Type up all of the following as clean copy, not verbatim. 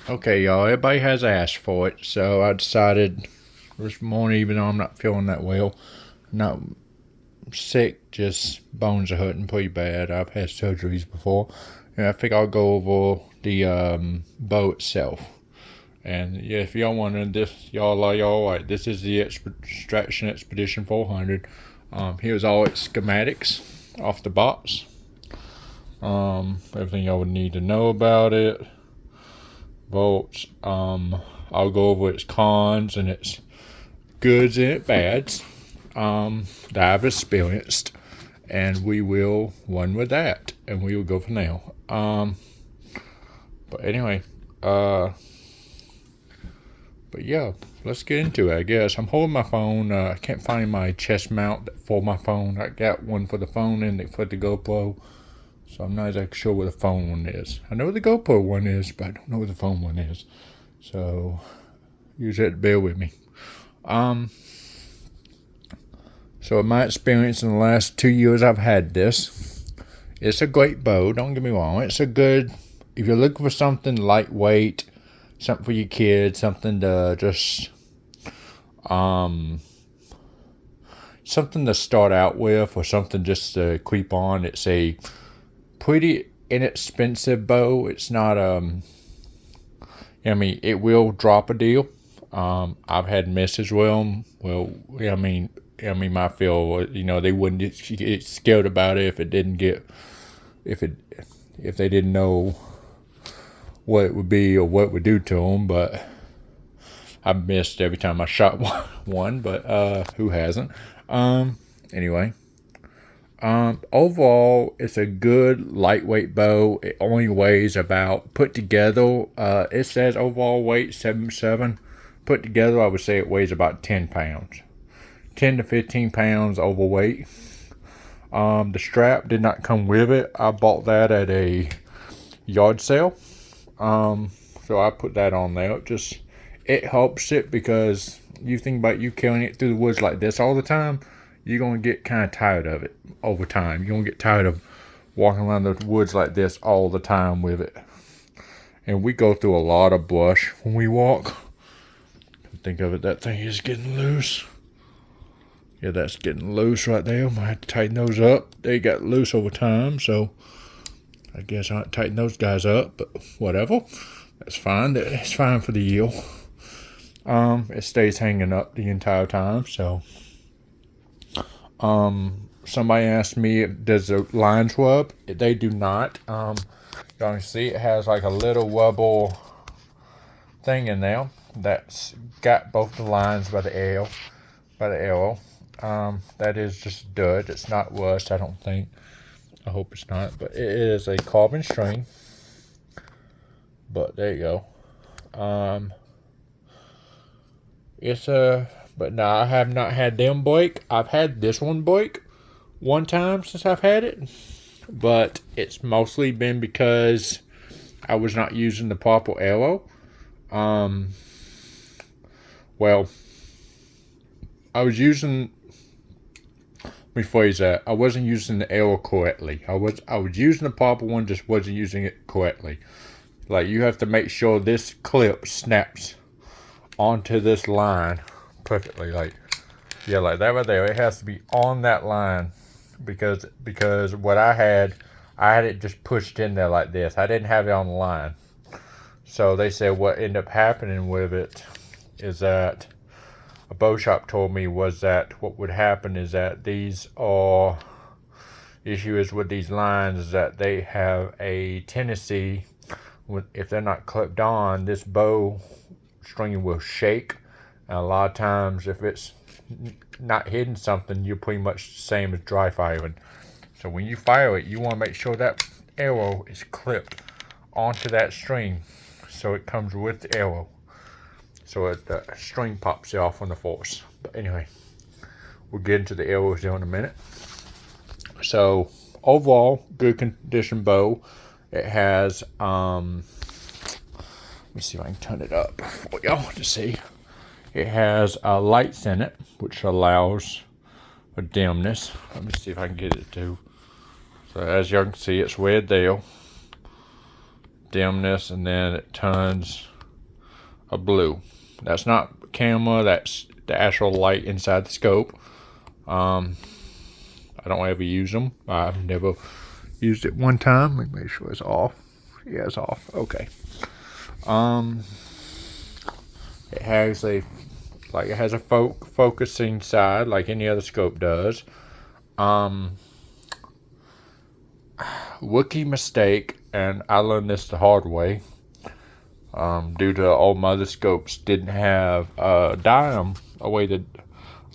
Okay, y'all, everybody has asked for it, so I decided this morning, even though I'm not feeling that well, not sick, just bones are hurting pretty bad. I've had surgeries before, and I think I'll go over the bow itself. And yeah, if y'all wondering this, y'all are y'all right. This is the Xtraction Expedition 400. Here's all its schematics off the box. Everything y'all would need to know about it. Volts. I'll go over its cons and its goods and its bads that I've experienced, and we will run with that, and we will go from there. But anyway, but yeah, let's get into it. I guess I'm holding my phone. I can't find my chest mount for my phone. I got one for the phone and for the GoPro. So I'm not exactly sure where the phone one is. I know where the GoPro one is, but I don't know where the phone one is. So you just have to bear with me. So in my experience in the last 2 years I've had this, it's a great bow, don't get me wrong. It's a good, if you're looking for something lightweight, something for your kids, something to just, something to start out with, or something just to creep on. It's a pretty inexpensive bow. It's not I mean, it will drop a deal. I've had misses with them. Well, I mean, I feel, they wouldn't get scared about it if it didn't get, if they didn't know what it would be or what it would do to them. But I've missed every time I shot one. But who hasn't? Anyway. Overall, it's a good lightweight bow. It only weighs about, put together, it says overall weight 77. Put together, I would say it weighs about 10 pounds. 10 to 15 pounds overweight. The strap did not come with it. I bought that at a yard sale. So I put that on there. It helps it, because you think about you carrying it through the woods like this all the time, you're going to get kind of tired of it over time. You're going to get tired of walking around the woods like this all the time with it. And we go through a lot of brush when we walk. Think of it, that thing is getting loose. Yeah, that's getting loose right there. I might have to tighten those up. They got loose over time, so I guess I have to tighten those guys up, but whatever. That's fine. It's fine for the yield. It stays hanging up the entire time, so... Somebody asked me, does the lines rub? They do not. You can see it has like a little rubber thing in there that's got both the lines by the arrow. That is just dirt. It's not rust, I don't think. I hope it's not, but it is a carbon string. But there you go. But no, I have not had them break. I've had this one break one time since I've had it, but it's mostly been because I was not using the proper arrow. Well, I was using, let me phrase that, I wasn't using the arrow correctly. I was using the proper one, just wasn't using it correctly. Like, you have to make sure this clip snaps onto this line perfectly, like that right there. It has to be on that line, because what I had it just pushed in there like this. I didn't have it on the line. So they said what ended up happening with it is that a bow shop told me was that what would happen is that issue is with these lines is that they have a tendency, if they're not clipped on, this bow string will shake. And a lot of times, if it's not hitting something, you're pretty much the same as dry firing. So when you fire it, you want to make sure that arrow is clipped onto that string, so it comes with the arrow, so the string pops off on the force. But anyway, we'll get into the arrows here in a minute. So overall, good condition bow. It has let me see if I can turn it up for y'all to see. It has lights in it, which allows for dimness. Let me see if I can get it to. So as y'all can see, it's red there. Dimness, and then it turns a blue. That's not camera, that's the actual light inside the scope. I don't ever use them. I've never used it one time. Let me make sure it's off. Yeah, it's off. Okay. It has a focusing side like any other scope does. Rookie mistake, and I learned this the hard way. Due to all my other scopes didn't have dial away that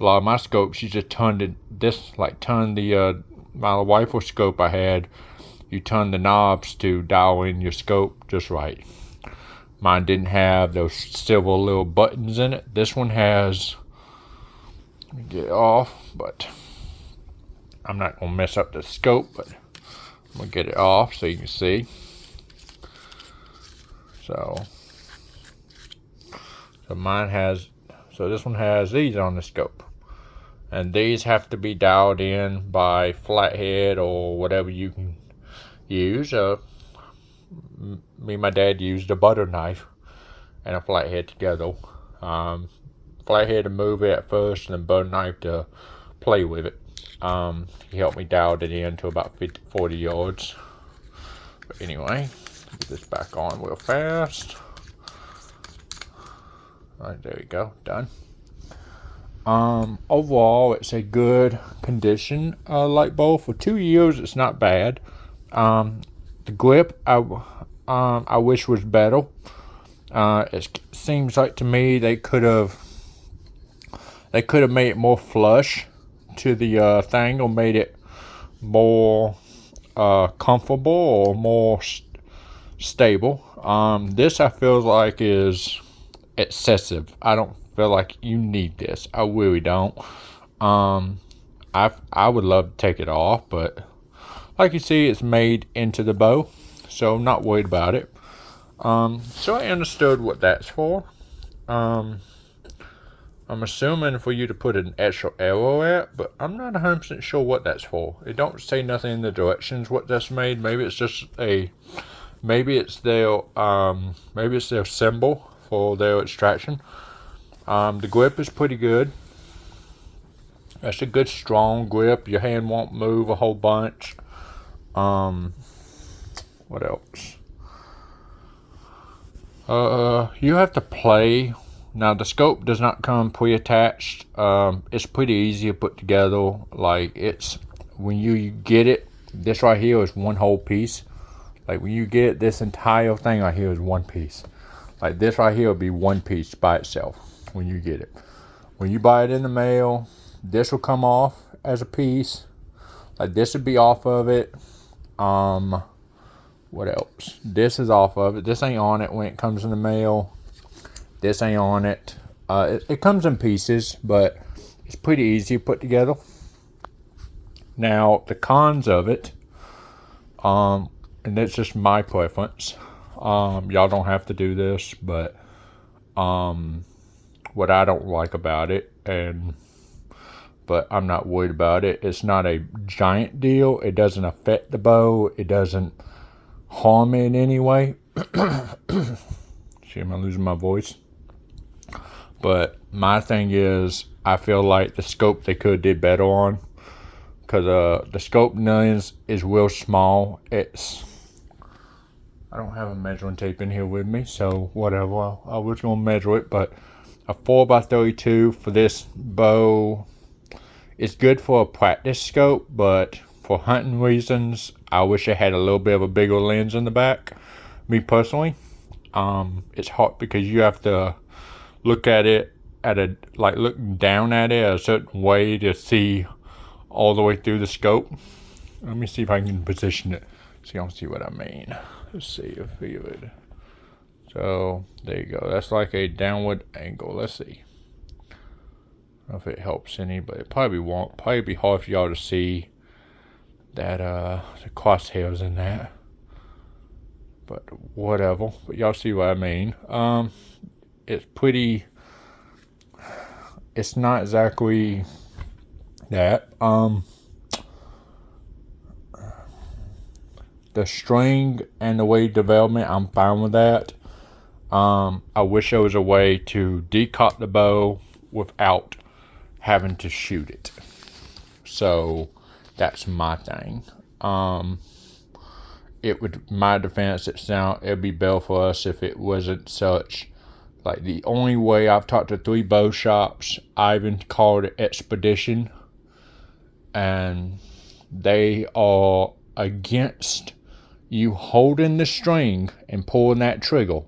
a lot of my scopes, you just turned the my rifle scope I had, you turn the knobs to dial in your scope just right. Mine didn't have those silver little buttons in it. This one has, let me get it off, but I'm not gonna mess up the scope, but I'm gonna get it off so you can see. So this one has these on the scope, and these have to be dialed in by flathead or whatever you can use. Me and my dad used a butter knife and a flathead together. Flathead to move it at first, and then butter knife to play with it. He helped me dial it in to about 40 yards. But anyway, get this back on real fast. Alright, there we go, done. Overall, it's a good condition light bulb. For 2 years, it's not bad. The grip, I wish was better. It seems like to me they could have made it more flush to the thing, or made it more comfortable or more stable. This I feel like is excessive. I don't feel like you need this. I really don't. I would love to take it off, but like you see, it's made into the bow, so I'm not worried about it. So I understood what that's for. I'm assuming for you to put an extra arrow at, but I'm not 100% sure what that's for. It don't say nothing in the directions what that's made. Maybe it's just maybe it's their symbol for their Xtraction. The grip is pretty good. That's a good strong grip. Your hand won't move a whole bunch. What else? You have to play. Now the scope does not come pre-attached. It's pretty easy to put together. Like, it's when you get it, this right here is one whole piece. Like, when you get it, this entire thing right here is one piece. Like, this right here will be one piece by itself when you get it. When you buy it in the mail, this will come off as a piece. Like, this would be off of it. What else? This is off of it. This ain't on it when it comes in the mail. This ain't on it. It comes in pieces, but it's pretty easy to put together. Now, the cons of it, and that's just my preference. Y'all don't have to do this, but what I don't like about it, but I'm not worried about it. It's not a giant deal. It doesn't affect the bow. It doesn't harm it in any way. See, am I losing my voice? But my thing is, I feel like the scope they could did better on, because the scope lens is real small. I don't have a measuring tape in here with me, so whatever. I was gonna measure it, but a 4x32 for this bow. It's good for a practice scope, but for hunting reasons, I wish it had a little bit of a bigger lens in the back. Me personally, it's hard because you have to look at it look down at it a certain way to see all the way through the scope. Let me see if I can position it so you don't see what I mean. Let's see if we would. So there you go. That's like a downward angle. Let's see. I don't know if it helps any, but it probably won't. Probably be hard for y'all to see that the crosshairs in that. But whatever. But y'all see what I mean. It's pretty. It's not exactly that. The string and the weight development, I'm fine with that. I wish there was a way to decock the bow without having to shoot it. So that's my thing. It would, my defense, it'd be better for us if it wasn't such. Like, the only way, I've talked to 3 bow shops, I even called it Expedition, and they are against you holding the string and pulling that trigger.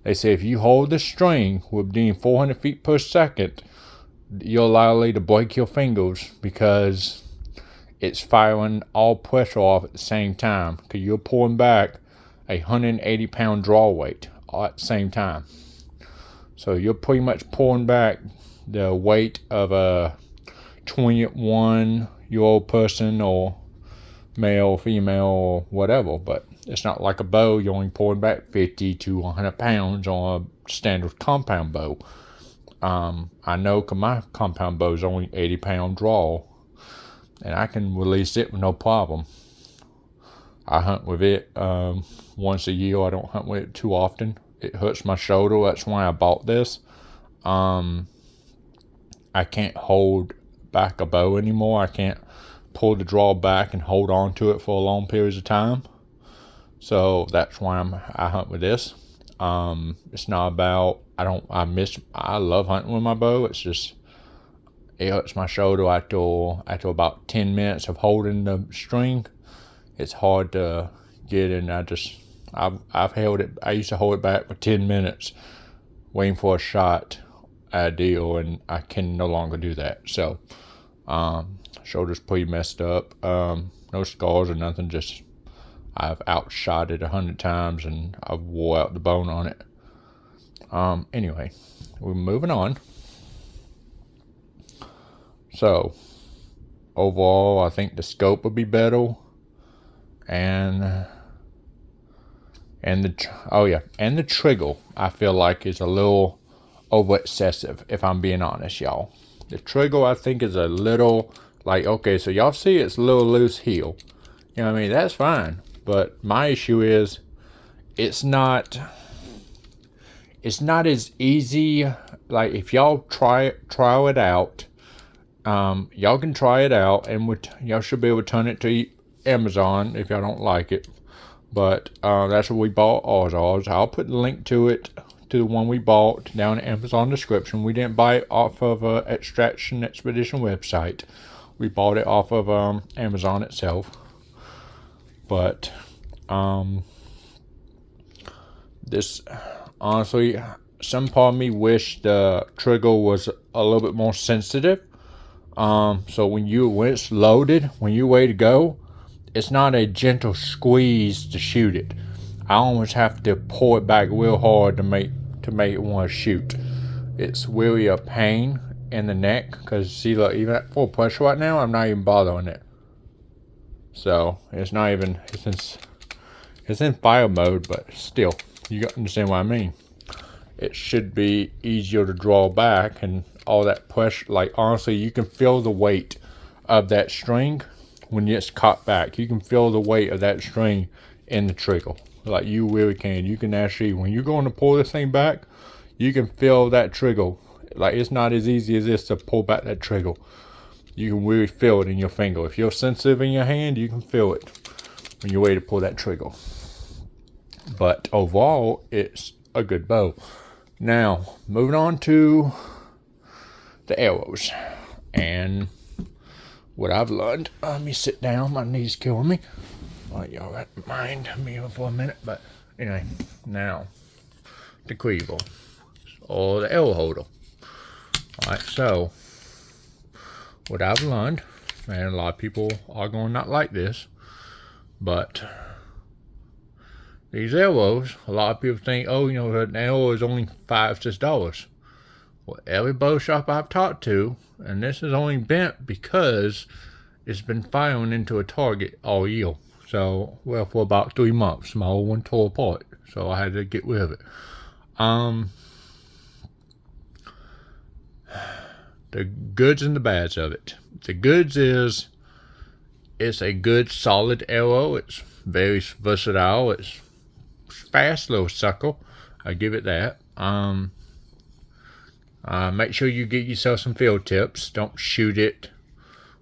They say if you hold the string within 400 feet per second, you're likely to break your fingers because it's firing all pressure off at the same time, because you're pulling back a 180-pound draw weight at the same time. So you're pretty much pulling back the weight of a 21-year-old person, or male, female, or whatever. But it's not like a bow. You're only pulling back 50 to 100 pounds on a standard compound bow. I know because my compound bow is only 80-pound draw, and I can release it with no problem. I hunt with it once a year. I don't hunt with it too often. It hurts my shoulder. That's why I bought this. I can't hold back a bow anymore. I can't pull the draw back and hold on to it for long periods of time. So that's why I hunt with this. It's not about, I love hunting with my bow. It's just, it hurts my shoulder after about 10 minutes of holding the string. It's hard to get in. I've held it. I used to hold it back for 10 minutes waiting for a shot at a deal, and I can no longer do that. So, shoulder's pretty messed up. No scars or nothing, just I've outshot it 100 times and I've wore out the bone on it. Anyway, we're moving on. So, overall, I think the scope would be better, and the trigger, I feel like, is a little over excessive, if I'm being honest, y'all. The trigger, I think, is a little, like, okay, so y'all see it's a little loose heel. You know what I mean? That's fine. But my issue is, it's not as easy. Like, if y'all try it out, y'all can try it out, and y'all should be able to turn it to Amazon if y'all don't like it. But that's what we bought ours. I'll put the link to it, to the one we bought, down in Amazon description. We didn't buy it off of a Xtraction Expedition website. We bought it off of Amazon itself. But this, honestly, some part of me wish the trigger was a little bit more sensitive. So when it's loaded, when you're ready to go, it's not a gentle squeeze to shoot it. I almost have to pull it back real hard to make it want to shoot. It's really a pain in the neck, because see, look, even at full pressure right now, I'm not even bothering it. So it's in fire mode, but still, you understand what I mean. It should be easier to draw back, and all that pressure, like, honestly, you can feel the weight of that string when it's caught back. You can feel the weight of that string in the trigger. Like, you really can. You can actually, when you're going to pull this thing back, you can feel that trigger. Like, it's not as easy as this to pull back that trigger. You can really feel it in your finger. If you're sensitive in your hand, you can feel it when you're ready to pull that trigger. But overall, it's a good bow. Now, moving on to the arrows and what I've learned. Let me sit down. My knees killing me. Well, y'all got to mind me for a minute. But anyway, now the quiver or the arrow holder. Alright, so what I've learned, and a lot of people are going to not like this, but these arrows, a lot of people think, oh, you know, an arrow is only $5-6. Well, every bow shop I've talked to, and this is only bent because it's been firing into a target all year. So, well, for about 3 months, my old one tore apart, so I had to get rid of it. The goods and the bads of it. The goods is, it's a good solid arrow. It's very versatile. It's fast little sucker. I give it that. Make sure you get yourself some field tips. Don't shoot it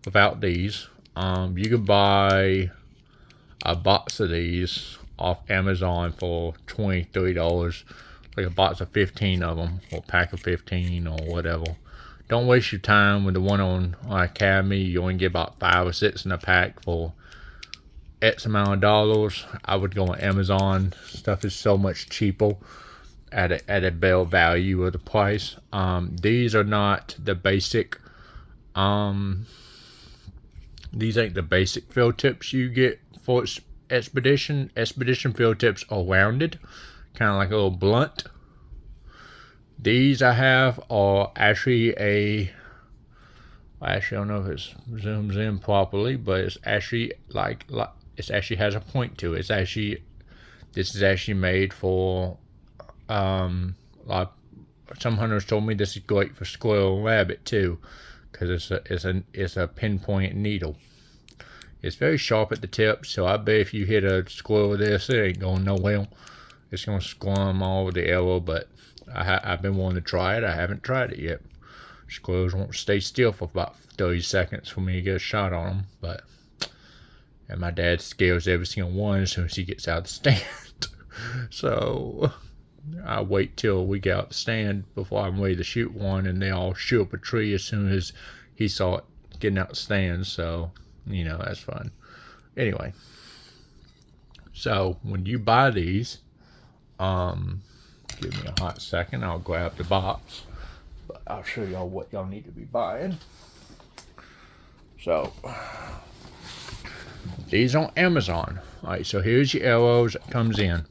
without these. You can buy a box of these off Amazon for $23, like a box of 15 of them, or a pack of 15 or whatever. Don't waste your time with the one on Academy. You only get about 5 or 6 in a pack for X amount of dollars. I would go on Amazon. Stuff is so much cheaper at a better value of the price. These are not the basic. These ain't the basic field tips you get for Expedition. Expedition field tips are rounded, kind of like a little blunt. These I have are actually I don't know if it zooms in properly, but it's actually like it actually has a point to it. This is actually made for like some hunters told me this is great for squirrel and rabbit too, because it's a pinpoint needle. It's very sharp at the tip, so I bet if you hit a squirrel with this, it ain't going nowhere. It's gonna squirm all over the arrow, but I've been wanting to try it. I haven't tried it yet. Squirrels won't stay still for about 30 seconds for me to get a shot on them, and my dad scares every single one as soon as he gets out of the stand. So I wait till we get out the stand before I'm ready to shoot one, and they all shoot up a tree as soon as he saw it getting out the stand. So, that's fun. Anyway, so when you buy these, give me a hot second, I'll grab the box, but I'll show y'all what y'all need to be buying. So these on Amazon. Alright, so here's your arrows that comes in.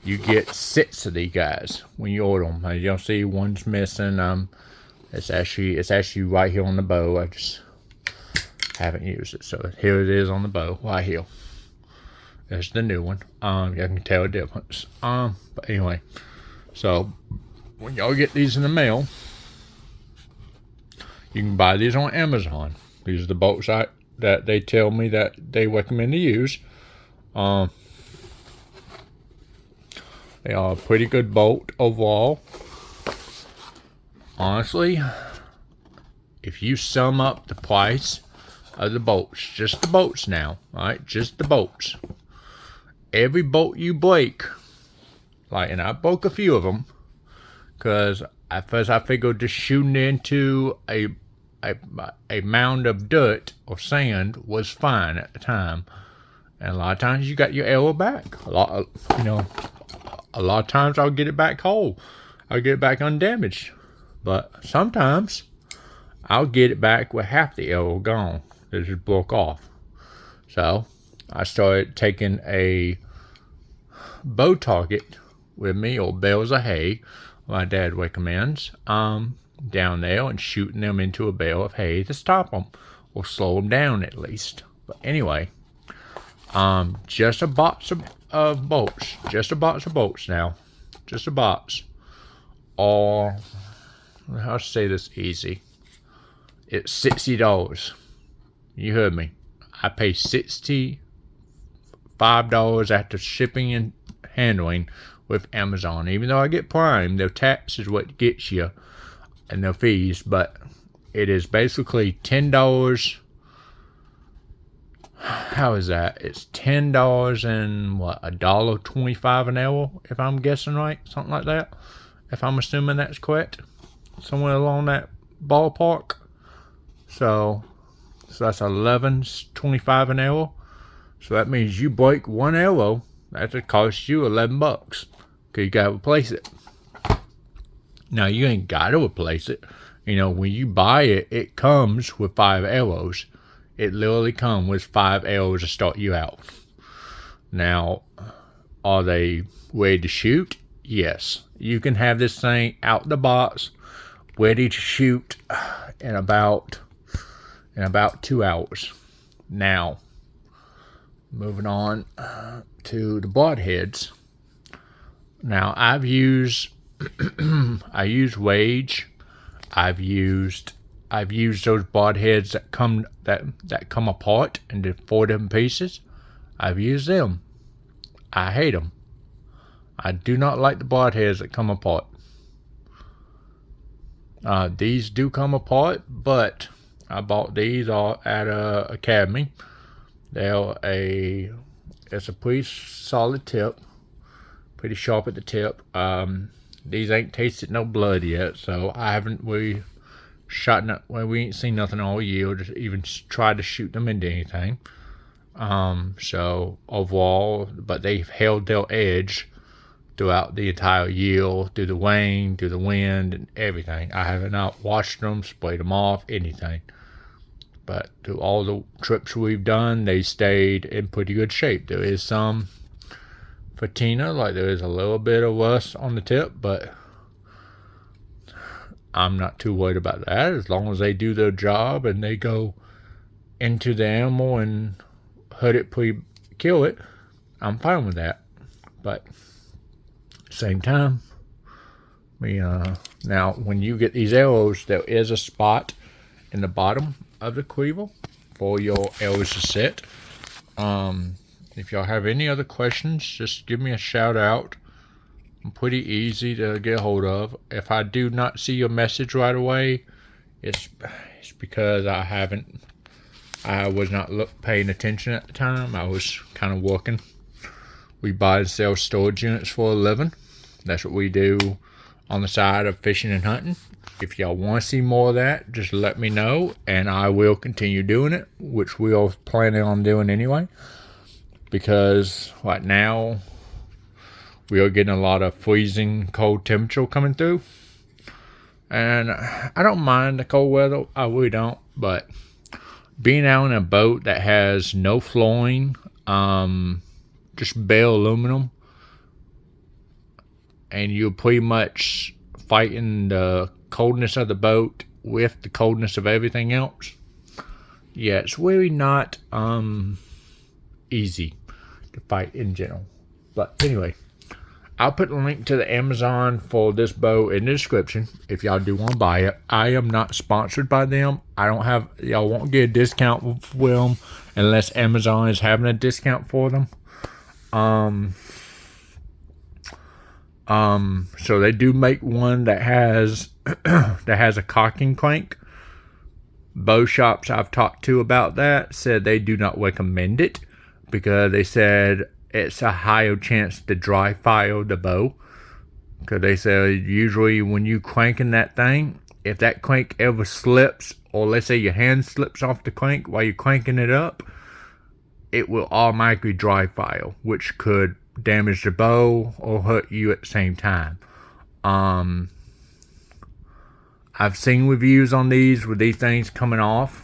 You get 6 of these guys when you order them. As y'all see, one's missing. It's actually right here on the bow. I just haven't used it, so here it is on the bow right here. There's the new one. You can tell the difference. But anyway, so when y'all get these in the mail, you can buy these on Amazon. These are the bolts that they tell me that they recommend to use. They are a pretty good bolt overall. Honestly, if you sum up the price of the bolts, just the bolts now, alright, just the bolts. Every bolt you break, and I broke a few of them, because at first I figured just shooting into a mound of dirt or sand was fine at the time, and a lot of times you got your arrow back. A lot of times I'll get it back whole. I'll get it back undamaged, but sometimes I'll get it back with half the arrow gone. It just broke off. So I started taking a bow target with me, or bales of hay, my dad recommends, down there, and shooting them into a bale of hay to stop them or slow them down at least. But anyway, just a box of bolts, now, just a box. Or how to say this easy? It's $60. You heard me. I pay $65 after shipping and handling with Amazon. Even though I get Prime, their tax is what gets you, and their fees, but it is basically $10. How is that? It's $10 and what, $1.25 an hour, if I'm guessing right, something like that. If I'm assuming that's correct, somewhere along that ballpark. So that's $11.25 an hour. So that means you break one arrow, that's gonna cost you $11. Cause you gotta replace it. Now you ain't gotta replace it. When you buy it, it comes with 5 arrows. It literally comes with 5 arrows to start you out. Now, are they ready to shoot? Yes. You can have this thing out the box, ready to shoot in about 2 hours. Now, moving on to the broadheads. Now, I use Rage. I've used those broadheads that come apart into 4 different pieces. I've used them. I hate them. I do not like the broadheads that come apart. These do come apart, but I bought these all at a Academy. It's a pretty solid tip, pretty sharp at the tip. These ain't tasted no blood yet, so I haven't really we ain't seen nothing all year, or just even tried to shoot them into anything. So overall, but they've held their edge throughout the entire year, through the rain, through the wind, and everything. I have not washed them, sprayed them off, anything. But through all the trips we've done, they stayed in pretty good shape. There is some patina, like there is a little bit of rust on the tip, but I'm not too worried about that. As long as they do their job and they go into the animal and hurt it, kill it, I'm fine with that. But same time, now when you get these arrows, there is a spot in the bottom of the quiver for your arrows to sit. If y'all have any other questions, just give me a shout out. I'm pretty easy to get a hold of. If I do not see your message right away, it's because I was not paying attention at the time. I was kind of working. We buy and sell storage units for a living. That's what we do on the side of fishing and hunting. If y'all want to see more of that, just let me know, and I will continue doing it, which we are planning on doing anyway. Because right now, we are getting a lot of freezing cold temperature coming through. And I don't mind the cold weather. I really don't. But being out in a boat that has no flooring, just bare aluminum, and you're pretty much fighting the coldness of the boat with the coldness of everything else. Yeah, it's really not easy to fight in general. But anyway, I'll put a link to the Amazon for this bow in the description if y'all do want to buy it. I am not sponsored by them. Y'all won't get a discount for them unless Amazon is having a discount for them. So they do make one that has a cocking crank. Bow shops I've talked to about that said they do not recommend it because they said it's a higher chance to dry fire the bow. Because they said usually when you cranking that thing, if that crank ever slips, or let's say your hand slips off the crank while you're cranking it up, it will automatically dry fire, which could damage the bow or hurt you at the same time. I've seen reviews on these with these things coming off,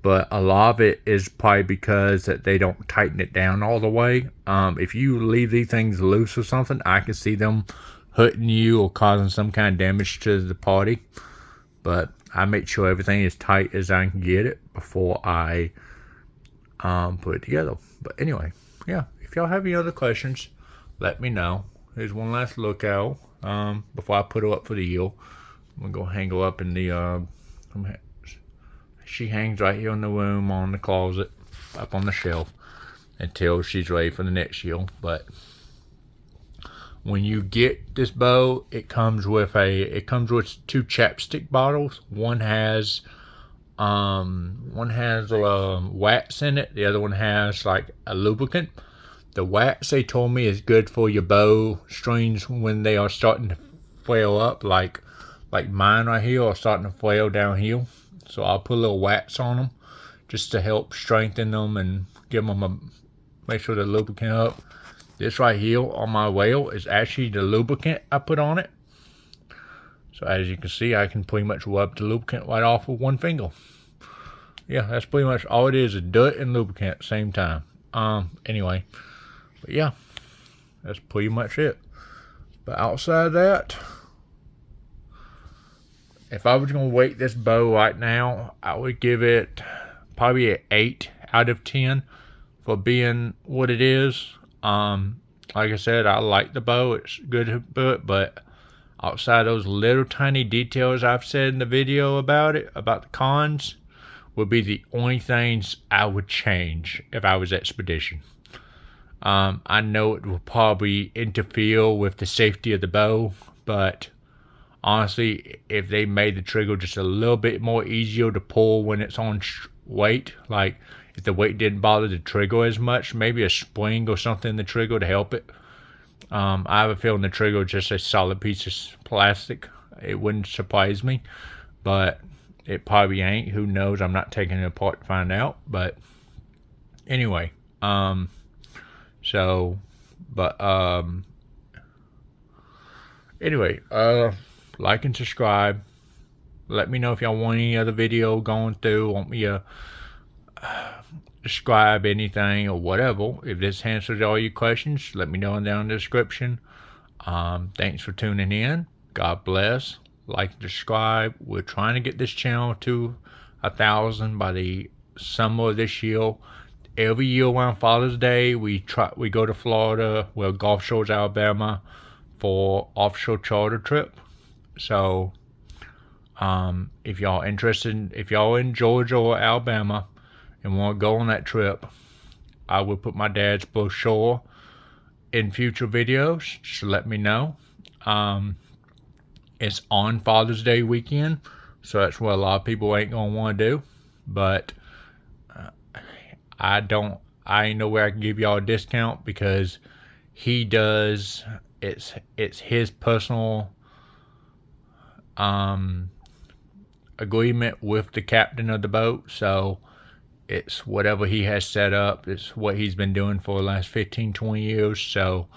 but a lot of it is probably because that they don't tighten it down all the way. If you leave these things loose or something, I can see them hurting you or causing some kind of damage to the party. But I make sure everything is tight as I can get it before I put it together. But anyway, yeah, if y'all have any other questions, let me know. Here's one last look out before I put her up for the year. I'm gonna go hang her up in the she hangs right here in the room on the closet up on the shelf until she's ready for the next year. But when you get this bow, it comes with two chapstick bottles. One has wax in it. The other one has like a lubricant. The wax, they told me, is good for your bow strings when they are starting to flare up, like mine right here are starting to flare down here. So I'll put a little wax on them just to help strengthen them and give them make sure the lubricant up. This right here on my whale is actually the lubricant I put on it. So as you can see, I can pretty much rub the lubricant right off with one finger. Yeah, that's pretty much all it is dirt and lubricant at the same time. Anyway, but yeah, that's pretty much it. But outside of that, if I was going to rate this bow right now, I would give it probably an 8 out of 10 for being what it is. Like I said, I like the bow. It's good to put, but outside those little tiny details I've said in the video about it, about the cons, would be the only things I would change if I was Expedition. I know it will probably interfere with the safety of the bow, but honestly, if they made the trigger just a little bit more easier to pull when it's on weight, like if the weight didn't bother the trigger as much, maybe a spring or something in the trigger to help it. I have a feeling the trigger is just a solid piece of plastic. It wouldn't surprise me, but it probably ain't. Who knows? I'm not taking it apart to find out. But anyway, so, but anyway, like and subscribe. Let me know if y'all want any other video going through. Want me to describe anything or whatever. If this answers all your questions, let me know down in the description. Thanks for tuning in. God bless. Like and subscribe. We're trying to get this channel to 1,000 by the summer of this year. Every year around Father's Day, we go to Florida, well, Gulf Shores, Alabama, for offshore charter trip. So, if y'all interested, if y'all in Georgia or Alabama and want to go on that trip, I will put my dad's brochure in future videos. Just let me know. It's on Father's Day weekend, so that's what a lot of people ain't gonna want to do. But I ain't know where I can give y'all a discount because he does. It's his personal agreement with the captain of the boat, so it's whatever he has set up. It's what he's been doing for the last 15-20 years. So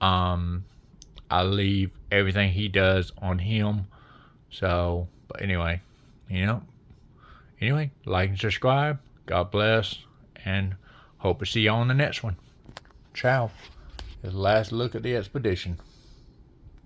I leave everything he does on him. So, but anyway, like and subscribe. God bless, and hope to see you on the next one. Ciao. This last look at the expedition.